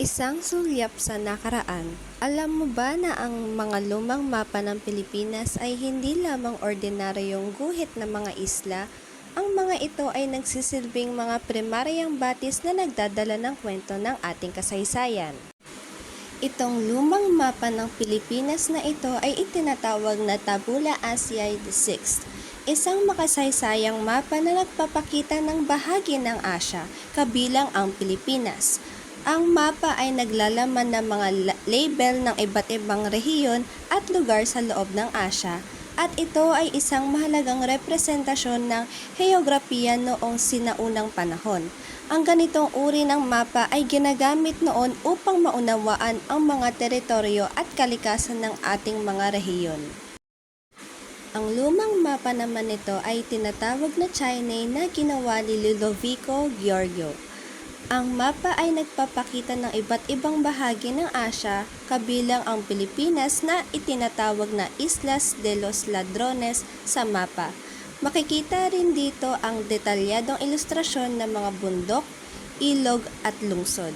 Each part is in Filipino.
Isang sulyap sa nakaraan. Alam mo ba na ang mga lumang mapa ng Pilipinas ay hindi lamang ordinaryong guhit ng mga isla? Ang mga ito ay nagsisilbing mga primaryang batis na nagdadala ng kwento ng ating kasaysayan. Itong lumang mapa ng Pilipinas na ito ay itinatawag na Tabula Asiae VI, isang makasaysayang mapa na nagpapakita ng bahagi ng Asya, kabilang ang Pilipinas. Ang mapa ay naglalaman ng mga label ng iba't ibang rehiyon at lugar sa loob ng Asya, at ito ay isang mahalagang representasyon ng heograpiya noong sinaunang panahon. Ang ganitong uri ng mapa ay ginagamit noon upang maunawaan ang mga teritoryo at kalikasan ng ating mga rehiyon. Ang lumang mapa naman nito ay tinatawag na Chinese na ginawa ni Ludovico Giorgio. Ang mapa ay nagpapakita ng iba't ibang bahagi ng Asya, kabilang ang Pilipinas na itinatawag na Islas de los Ladrones sa mapa. Makikita rin dito ang detalyadong ilustrasyon ng mga bundok, ilog at lungsod.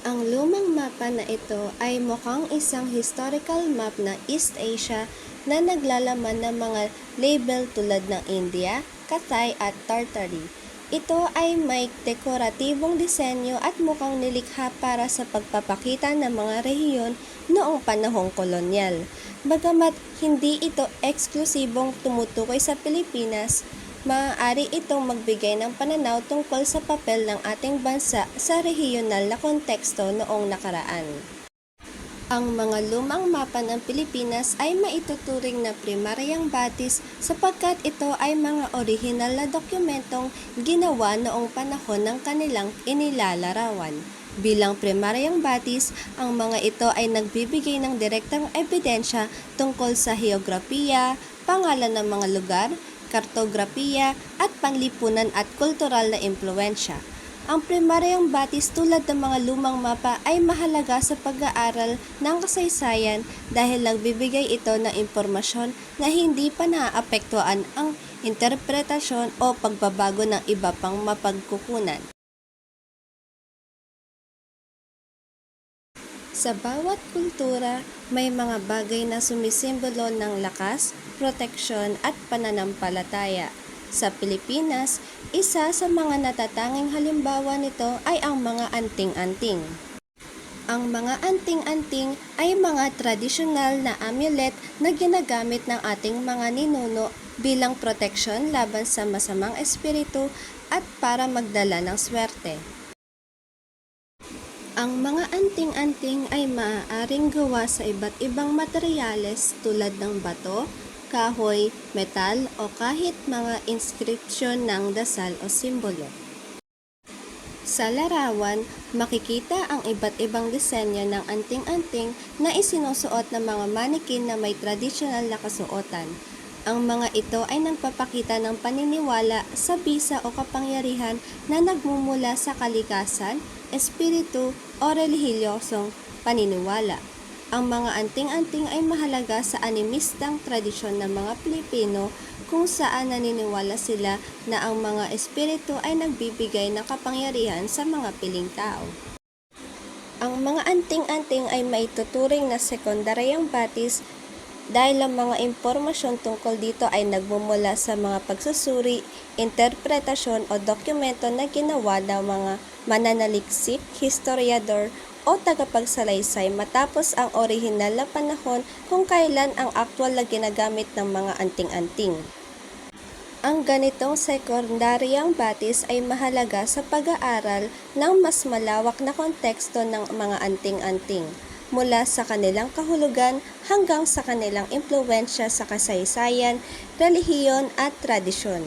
Ang lumang mapa na ito ay mukhang isang historical map ng East Asia na naglalaman ng mga label tulad ng India, Cathay at Tartary. Ito ay may dekoratibong disenyo at mukhang nilikha para sa pagpapakita ng mga rehiyon noong panahong kolonyal. Bagamat hindi ito eksklusibong tumutukoy sa Pilipinas, maaari itong magbigay ng pananaw tungkol sa papel ng ating bansa sa rehiyonal na konteksto noong nakaraan. Ang mga lumang mapa ng Pilipinas ay maituturing na primaryang batis sapagkat ito ay mga orihinal na dokumentong ginawa noong panahon ng kanilang inilalarawan. Bilang primaryang batis, ang mga ito ay nagbibigay ng direktang ebidensya tungkol sa heograpiya, pangalan ng mga lugar, kartografiya at panlipunan at kultural na impluensya. Ang primaryang batis tulad ng mga lumang mapa ay mahalaga sa pag-aaral ng kasaysayan dahil nagbibigay ito ng impormasyon na hindi pa naaapektuhan ang interpretasyon o pagbabago ng iba pang mapagkukunan. Sa bawat kultura, may mga bagay na sumisimbolo ng lakas, proteksyon at pananampalataya. Sa Pilipinas, isa sa mga natatanging halimbawa nito ay ang mga anting-anting. Ang mga anting-anting ay mga tradisyonal na amulet na ginagamit ng ating mga ninuno bilang proteksyon laban sa masamang espiritu at para magdala ng swerte. Ang mga anting-anting ay maaaring gawa sa iba't ibang materyales tulad ng bato, kahoy, metal o kahit mga inskripsyon ng dasal o simbolo. Sa larawan, makikita ang iba't ibang disenyo ng anting-anting na isinusuot ng mga manikin na may tradisyonal na kasuotan. Ang mga ito ay nagpapakita ng paniniwala sa bisa o kapangyarihan na nagmumula sa kalikasan, espiritu o relihiyosong paniniwala. Ang mga anting-anting ay mahalaga sa animistang tradisyon ng mga Pilipino kung saan naniniwala sila na ang mga espiritu ay nagbibigay ng kapangyarihan sa mga piling tao. Ang mga anting-anting ay maituturing na sekundaryang batis dahil ang mga impormasyon tungkol dito ay nagmumula sa mga pagsusuri, interpretasyon o dokumento na ginawa ng mga mananaliksik, historiador o tagapagsalaysay matapos ang orihinal na panahon kung kailan ang aktwal na ginagamit ng mga anting-anting. Ang ganitong sekundaryang batis ay mahalaga sa pag-aaral ng mas malawak na konteksto ng mga anting-anting, mula sa kanilang kahulugan hanggang sa kanilang impluwensya sa kasaysayan, relihiyon at tradisyon.